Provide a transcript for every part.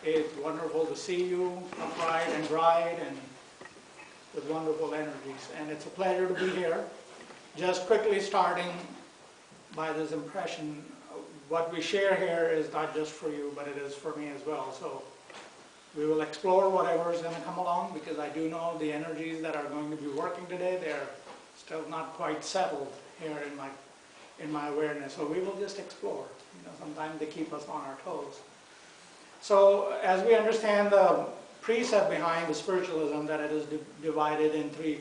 It's wonderful to see you upright and bright and with wonderful energies. And it's a pleasure to be here. Just quickly starting by this impression, what we share here is not just for you, but it is for me as well. So we will explore whatever is going to come along, because I do know the energies that are going to be working today, they're still not quite settled here in my awareness. So we will just explore. Sometimes they keep us on our toes. So as we understand the precept behind the spiritualism, that it is divided in three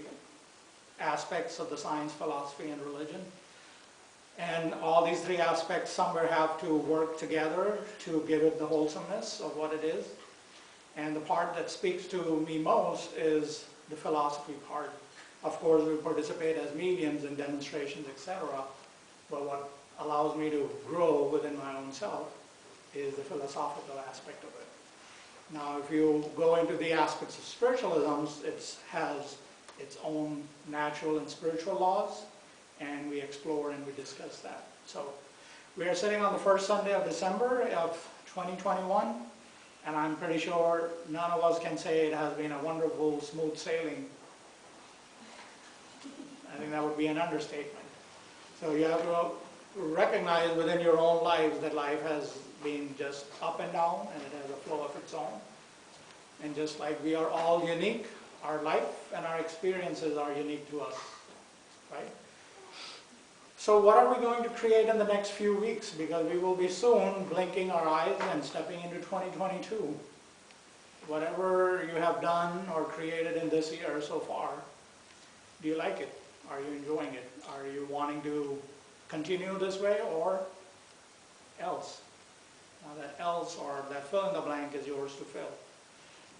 aspects of the science, philosophy, and religion. And all these three aspects somewhere have to work together to give it the wholesomeness of what it is. And the part that speaks to me most is the philosophy part. Of course, we participate as mediums in demonstrations, etc. But what allows me to grow within my own self is the philosophical aspect of it. Now, if you go into the aspects of spiritualism, it has its own natural and spiritual laws, and we explore and we discuss that. So we are sitting on the first Sunday of December of 2021, and I'm pretty sure none of us can say it has been a wonderful, smooth sailing. I think that would be an understatement. So you have to recognize within your own lives that life has been just up and down, and it has a flow of its own. And just like we are all unique, our life and our experiences are unique to us, right? So what are we going to create in the next few weeks? Because we will be soon blinking our eyes and stepping into 2022. Whatever you have done or created in this year so far, do you like it? Are you enjoying it? Are you wanting to continue this way, or else? Now that else, or that fill in the blank, is yours to fill.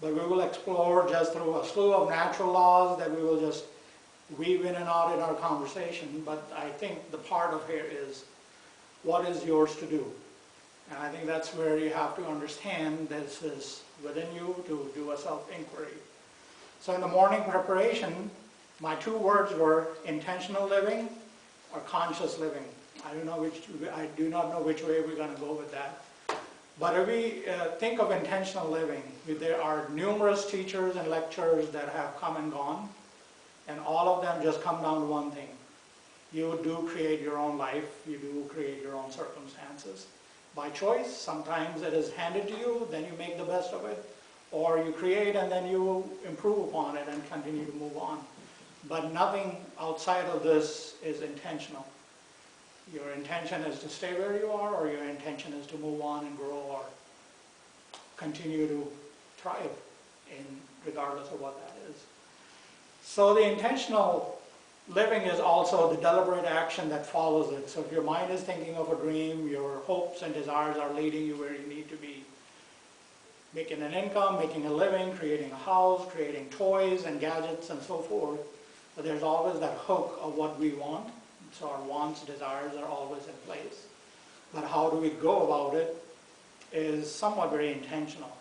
But we will explore just through a slew of natural laws that we will just weave in and out in our conversation. But I think the part of here is, what is yours to do? And I think that's where you have to understand this is within you to do a self-inquiry. So in the morning preparation, my two words were intentional living or conscious living. I do not know which way we're going to go with that. But if we think of intentional living, there are numerous teachers and lecturers that have come and gone, and all of them just come down to one thing. You do create your own life, you do create your own circumstances. By choice, sometimes it is handed to you, then you make the best of it, or you create and then you improve upon it and continue to move on. But nothing outside of this is intentional. Your intention is to stay where you are, or your intention is to move on and grow or continue to thrive, regardless of what that is. So the intentional living is also the deliberate action that follows it. So if your mind is thinking of a dream, your hopes and desires are leading you where you need to be. Making an income, making a living, creating a house, creating toys and gadgets and so forth. But there's always that hook of what we want. So our wants, desires are always in place. But how do we go about it is somewhat very intentional,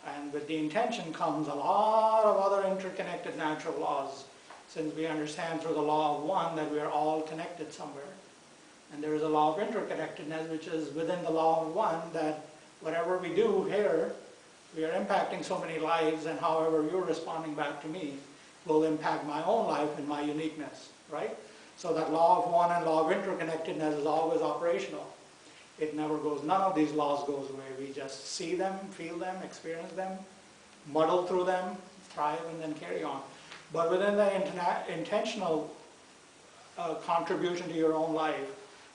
And with the intention comes a lot of other interconnected natural laws, since we understand through the law of one that we are all connected somewhere. And there is a law of interconnectedness, which is within the law of one, that whatever we do here, we are impacting so many lives, and however you're responding back to me will impact my own life and my uniqueness, right? So that law of one and law of interconnectedness is always operational. It never goes, none of these laws goes away. We just see them, feel them, experience them, muddle through them, thrive, and then carry on. But within the intentional contribution to your own life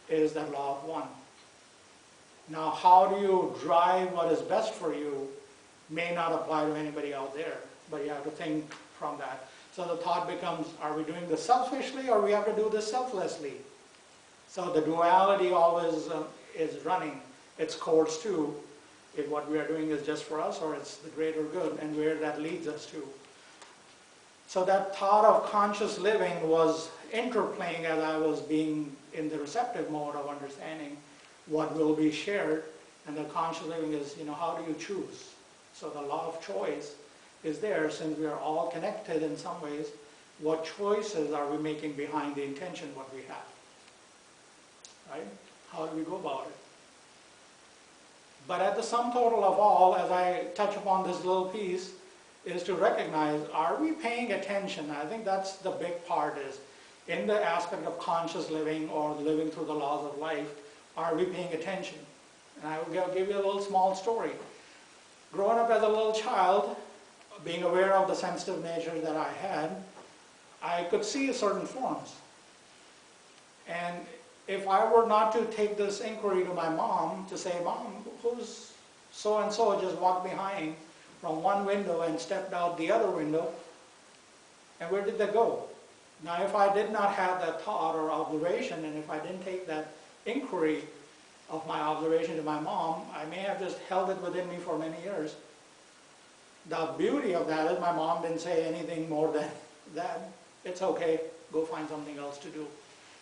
is that law of one. Now, how do you drive what is best for you may not apply to anybody out there, but you have to think from that. So the thought becomes, are we doing this selfishly, or we have to do this selflessly? So the duality always is running its course too, if what we are doing is just for us or it's the greater good, and where that leads us to. So that thought of conscious living was interplaying as I was being in the receptive mode of understanding what will be shared, and the conscious living is, how do you choose? So the law of choice is there, since we are all connected in some ways. What choices are we making behind the intention, what we have? Right? How do we go about it? But at the sum total of all, as I touch upon this little piece, is to recognize, are we paying attention? I think that's the big part, is in the aspect of conscious living or living through the laws of life, are we paying attention? And I will give you a little small story. Growing up as a little child, being aware of the sensitive nature that I had, I could see certain forms. And if I were not to take this inquiry to my mom to say, Mom, who's so-and-so just walked behind from one window and stepped out the other window, and where did they go? Now, if I did not have that thought or observation, and if I didn't take that inquiry of my observation to my mom, I may have just held it within me for many years. The beauty of that is my mom didn't say anything more than that. It's okay, go find something else to do.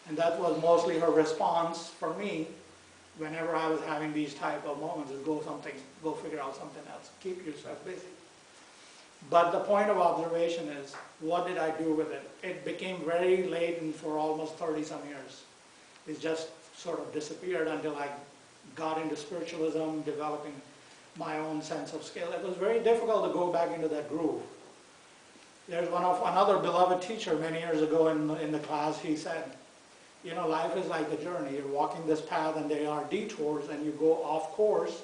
And that was mostly her response for me whenever I was having these type of moments, is go figure out something else, keep yourself busy. But the point of observation is, what did I do with it? It became very latent for almost 30-some years. It just sort of disappeared until I got into spiritualism, developing my own sense of skill. It was very difficult to go back into that groove. There's another beloved teacher many years ago in the class. He said, you know, life is like a journey. You're walking this path and there are detours and you go off course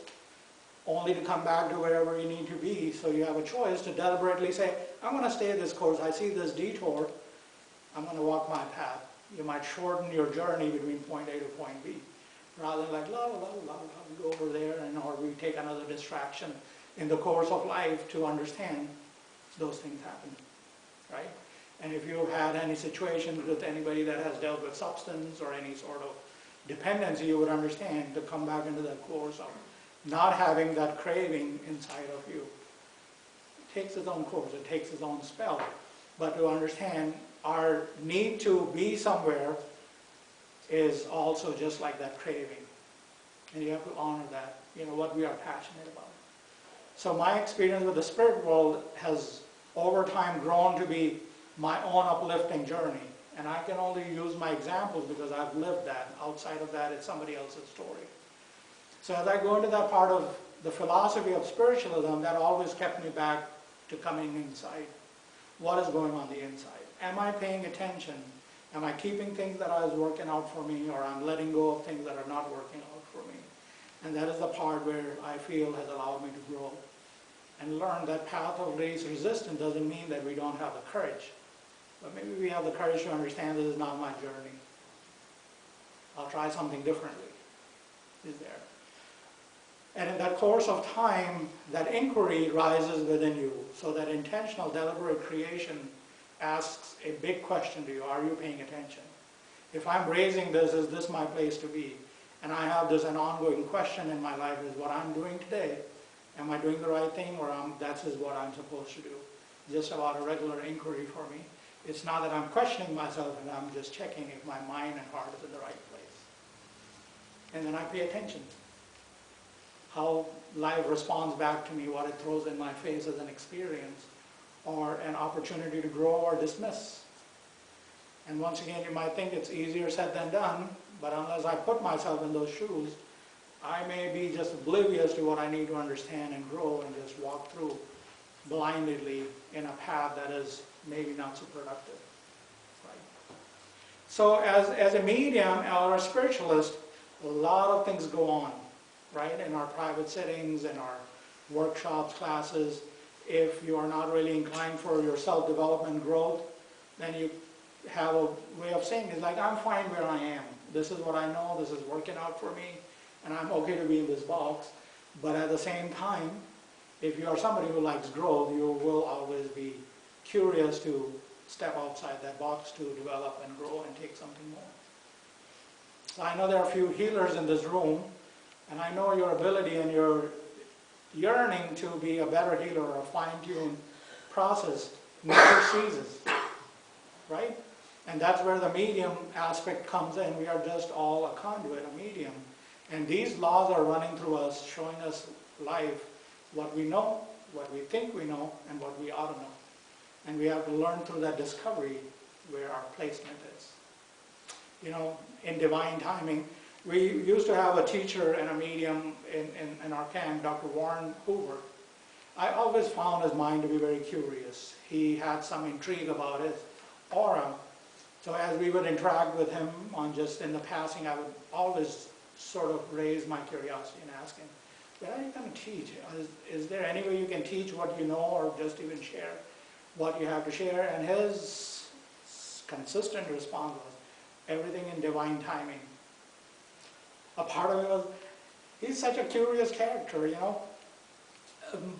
only to come back to wherever you need to be. So you have a choice to deliberately say, I'm going to stay this course. I see this detour. I'm going to walk my path. You might shorten your journey between point A to point B, rather than like, we go over there, and or we take another distraction in the course of life to understand those things happen, right? And if you've had any situations with anybody that has dealt with substance or any sort of dependency, you would understand to come back into that course of not having that craving inside of you. It takes its own course, it takes its own spell. But to understand our need to be somewhere is also just like that craving. And you have to honor that, you know, what we are passionate about. So my experience with the spirit world has over time grown to be my own uplifting journey. And I can only use my examples because I've lived that. Outside of that, it's somebody else's story. So as I go into that part of the philosophy of spiritualism, that always kept me back to coming inside. What is going on the inside? Am I paying attention? Am I keeping things that are working out for me, or I'm letting go of things that are not working out for me? And that is the part where I feel has allowed me to grow and learn that path of least resistance doesn't mean that we don't have the courage. But maybe we have the courage to understand this is not my journey. I'll try something differently. Is there? And in that course of time, that inquiry rises within you. So that intentional, deliberate creation asks a big question to you. Are you paying attention? If I'm raising this, is this my place to be? And I have this an ongoing question in my life, is what I'm doing today, am I doing the right thing, or that is what I'm supposed to do? Just about a regular inquiry for me. It's not that I'm questioning myself and I'm just checking if my mind and heart is in the right place. And then I pay attention. How life responds back to me, what it throws in my face as an experience or an opportunity to grow or dismiss. And once again, you might think it's easier said than done, but unless I put myself in those shoes, I may be just oblivious to what I need to understand and grow and just walk through blindly in a path that is maybe not so productive. Right? So as a medium or a spiritualist, a lot of things go on, right? In our private settings, in our workshops, classes. If you are not really inclined for your self-development growth, then you have a way of saying it's like, I'm fine where I am. This is what I know, this is working out for me, and I'm okay to be in this box. But at the same time, if you are somebody who likes growth, you will always be curious to step outside that box to develop and grow and take something more. So I know there are a few healers in this room, and I know your ability and your yearning to be a better healer or a fine-tuned process never ceases, right? And that's where the medium aspect comes in. We are just all a conduit, a medium. And these laws are running through us, showing us life, what we know, what we think we know, and what we ought to know. And we have to learn through that discovery where our placement is. You know, in divine timing, We used to have a teacher and a medium in our camp, Dr. Warren Hoover. I always found his mind to be very curious. He had some intrigue about his aura. So as we would interact with him on just in the passing, I would always sort of raise my curiosity and ask him, when are you going to teach? Is there any way you can teach what you know, or just even share what you have to share? And his consistent response was, everything in divine timing. A part of it was, he's such a curious character, you know.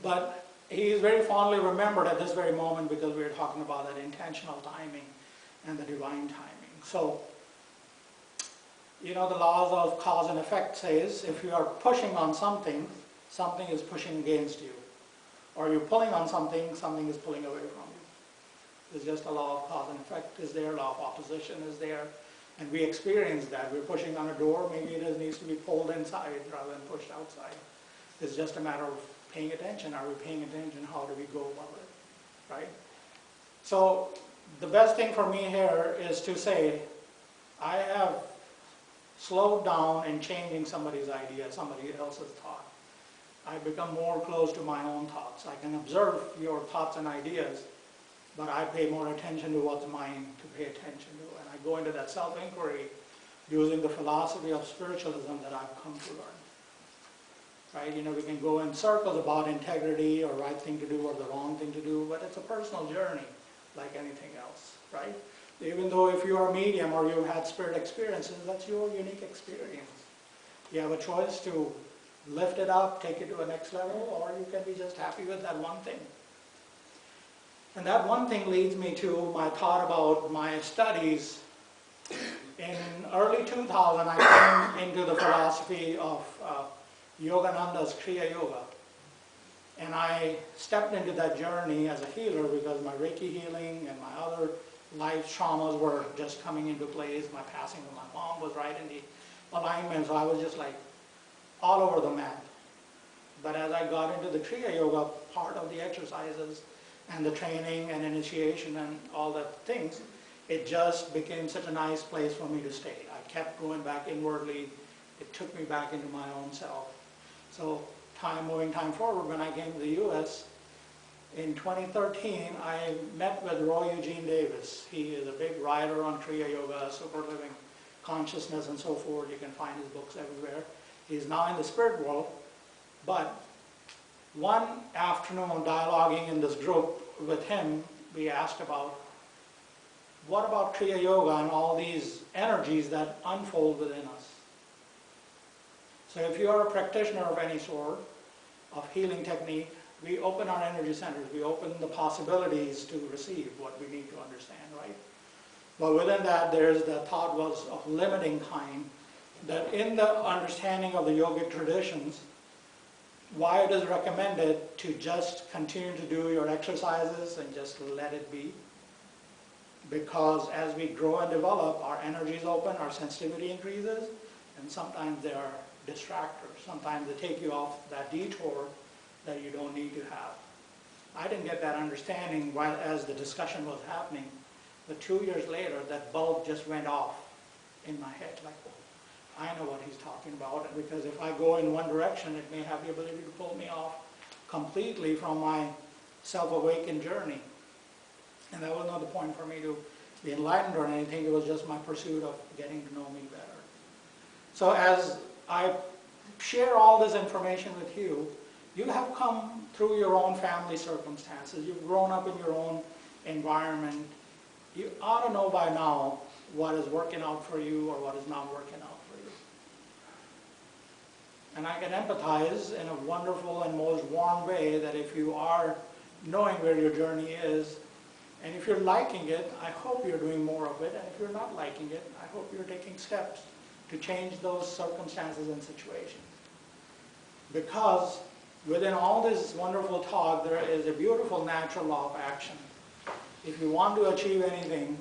But he is very fondly remembered at this very moment because we were talking about that intentional timing and the divine timing. So, you know, the laws of cause and effect says if you are pushing on something, something is pushing against you. Or you're pulling on something, something is pulling away from you. It's just a law of cause and effect is there, law of opposition is there. And we experience that. We're pushing on a door, maybe it needs to be pulled inside rather than pushed outside. It's just a matter of paying attention. Are we paying attention? How do we go about it? Right? So the best thing for me here is to say, I have slowed down in changing somebody's idea, somebody else's thought. I become more close to my own thoughts. I can observe your thoughts and ideas, but I pay more attention to what's mine to pay attention to. And I go into that self-inquiry using the philosophy of spiritualism that I've come to learn. Right? You know, we can go in circles about integrity or right thing to do or the wrong thing to do, but it's a personal journey like anything else, right? Even though if you are a medium or you've had spirit experiences, that's your unique experience. You have a choice to lift it up, take it to a next level, or you can be just happy with that one thing. And that one thing leads me to my thought about my studies. In early 2000, I came into the philosophy of Yogananda's Kriya Yoga. And I stepped into that journey as a healer because my Reiki healing and my other life traumas were just coming into place. My passing of my mom was right in the alignment, so I was just like all over the map. But as I got into the Kriya Yoga part of the exercises and the training and initiation and all the things, it just became such a nice place for me to stay. I kept going back inwardly. It took me back into my own self. So moving time forward, when I came to the US in 2013, I met with Roy Eugene Davis. He is a big writer on Kriya Yoga, super living consciousness and so forth. You can find his books everywhere. He's now in the spirit world. But one afternoon dialoguing in this group with him, we asked about what about Kriya Yoga and all these energies that unfold within us. So if you are a practitioner of any sort, of healing technique, we open our energy centers, we open the possibilities to receive what we need to understand, right? But within that, there's the thought was of limiting kind, that in the understanding of the yogic traditions, why it is recommended to just continue to do your exercises and just let it be. Because as we grow and develop, our energies open, our sensitivity increases, and sometimes they are distractors. Sometimes they take you off that detour that you don't need to have. I didn't get that understanding while as the discussion was happening, but 2 years later, that bulb just went off in my head, like, oh, I know what he's talking about, because if I go in one direction, it may have the ability to pull me off completely from my self-awakened journey. And that was not the point for me to be enlightened or anything. It was just my pursuit of getting to know me better. So as I share all this information with you, you have come through your own family circumstances. You've grown up in your own environment. You ought to know by now what is working out for you or what is not working out for you. And I can empathize in a wonderful and most warm way that if you are knowing where your journey is, and if you're liking it, I hope you're doing more of it. And if you're not liking it, I hope you're taking steps to change those circumstances and situations. Because within all this wonderful talk, there is a beautiful natural law of action. If you want to achieve anything,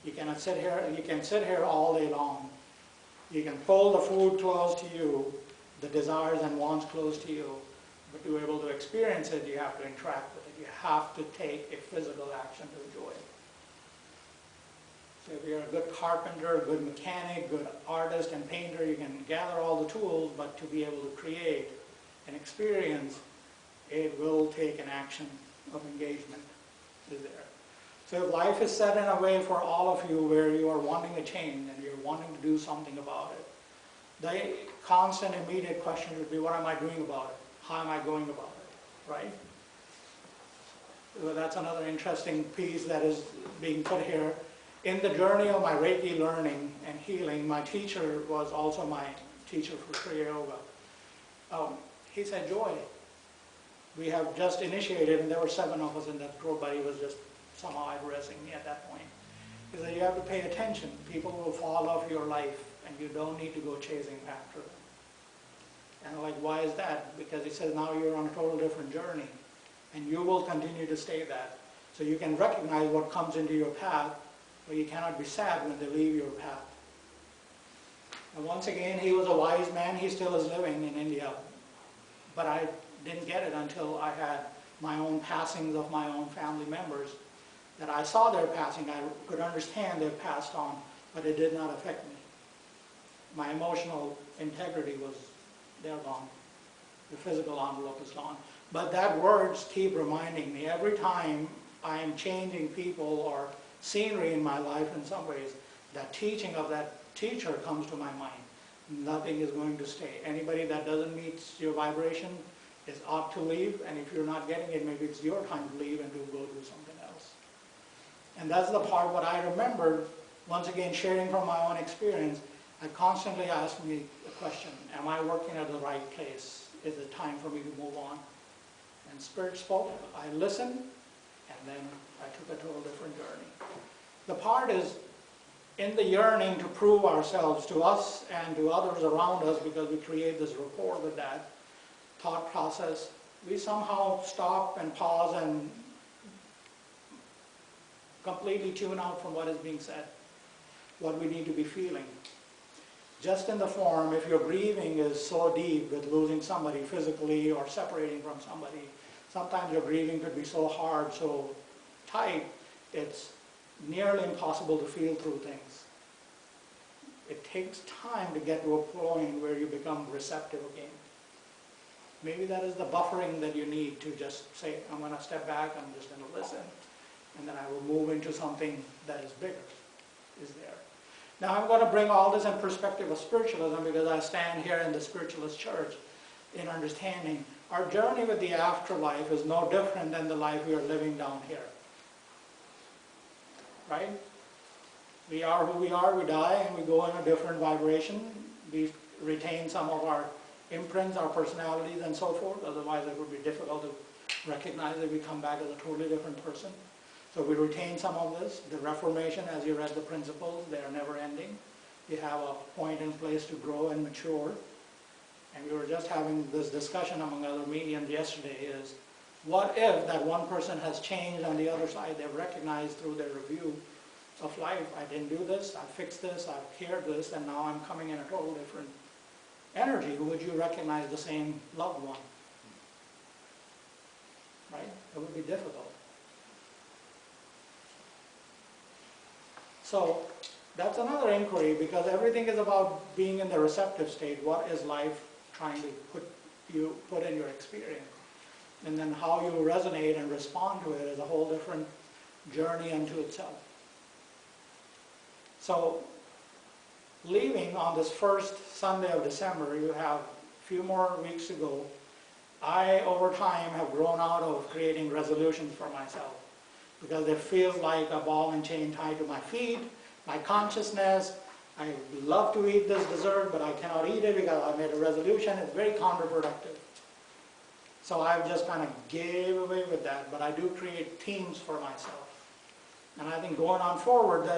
you can sit here all day long. You can pull the food close to you, the desires and wants close to you, but to be able to experience it, you have to interact with it. You have to take a physical action to enjoy it. So if you're a good carpenter, good mechanic, good artist and painter, you can gather all the tools, but to be able to create an experience, it will take an action of engagement, is there. So if life is set in a way for all of you where you are wanting to change and you're wanting to do something about it, the constant immediate question would be, what am I doing about it? How am I going about it, right? So that's another interesting piece that is being put here. In the journey of my Reiki learning and healing, my teacher was also my teacher for Kriya Yoga. He said, Joy, we have just initiated, and there were 7 of us in that group, but he was just somehow addressing me at that point. He said, you have to pay attention. People will fall off your life, and you don't need to go chasing after them. And I'm like, why is that? Because he says, now you're on a total different journey, and you will continue to stay that. So you can recognize what comes into your path, but you cannot be sad when they leave your path. And once again, he was a wise man. He still is living in India. But I didn't get it until I had my own passings of my own family members, that I saw their passing. I could understand they passed on, but it did not affect me. My emotional integrity was, they're gone. The physical envelope is gone. But that words keep reminding me every time I am changing people or scenery in my life in some ways, that teaching of that teacher comes to my mind. Nothing is going to stay. Anybody that doesn't meet your vibration is ought to leave, and if you're not getting it, maybe it's your time to leave and to go do something else. And that's the part what I remembered, once again sharing from my own experience. I constantly ask me the question, am I working at the right place? Is it time for me to move on? And Spirit spoke, I listened, and then I took a total different journey. The part is, in the yearning to prove ourselves to us and to others around us, because we create this rapport with that thought process, we somehow stop and pause and completely tune out from what is being said, what we need to be feeling. Just in the form, if your grieving is so deep with losing somebody physically or separating from somebody, sometimes your grieving could be so hard, so tight, it's nearly impossible to feel through things. It takes time to get to a point where you become receptive again. Maybe that is the buffering that you need to just say, I'm going to step back, I'm just going to listen, and then I will move into something that is bigger, is there. Now I'm going to bring all this in perspective of spiritualism, because I stand here in the Spiritualist church in understanding our journey with the afterlife is no different than the life we are living down here. Right? We are who we are, we die, and we go in a different vibration. We retain some of our imprints, our personalities, and so forth. Otherwise, it would be difficult to recognize that we come back as a totally different person. So we retain some of this. The Reformation, as you read the principles, they are never ending. You have a point in place to grow and mature. And we were just having this discussion among other mediums yesterday is, what if that one person has changed on the other side? They've recognized through their review of life, I didn't do this, I fixed this, I've cared this, and now I'm coming in a total different energy. Would you recognize the same loved one? Right? It would be difficult. So that's another inquiry, because everything is about being in the receptive state. What is life trying to put in your experience? And then how you resonate and respond to it is a whole different journey unto itself. So, leaving on this first Sunday of December, you have a few more weeks to go. I, over time, have grown out of creating resolutions for myself, because it feels like a ball and chain tied to my feet, my consciousness. I love to eat this dessert, but I cannot eat it because I made a resolution. It's very counterproductive. So I've just kind of gave away with that, but I do create themes for myself. And I think going on forward,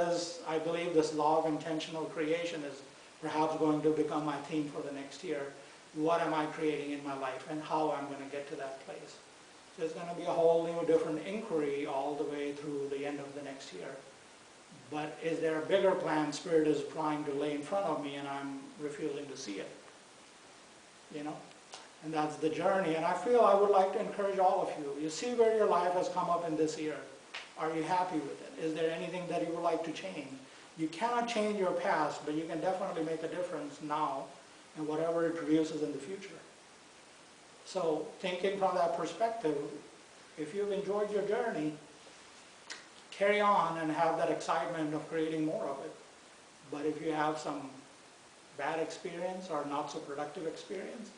I believe this law of intentional creation is perhaps going to become my theme for the next year. What am I creating in my life, and how I'm going to get to that place? So it's going to be a whole new different inquiry all the way through the end of the next year. But is there a bigger plan Spirit is trying to lay in front of me, and I'm refusing to see it? You know? And that's the journey. And I feel I would like to encourage all of you. You see where your life has come up in this year. Are you happy with it? Is there anything that you would like to change? You cannot change your past, but you can definitely make a difference now in whatever it produces in the future. So thinking from that perspective, if you've enjoyed your journey, carry on and have that excitement of creating more of it. But if you have some bad experience or not so productive experience,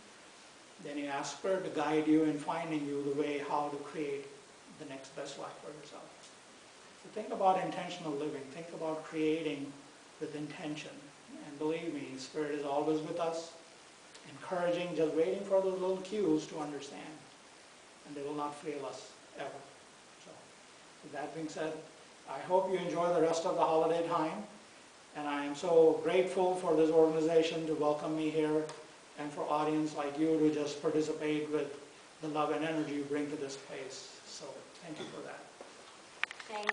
then you ask Spirit to guide you in finding you the way how to create the next best life for yourself. So think about intentional living. Think about creating with intention. And believe me, Spirit is always with us, encouraging, just waiting for those little cues to understand. And they will not fail us ever. So, with that being said, I hope you enjoy the rest of the holiday time. And I am so grateful for this organization to welcome me here, and for audience like you to just participate with the love and energy you bring to this place. So thank you for that.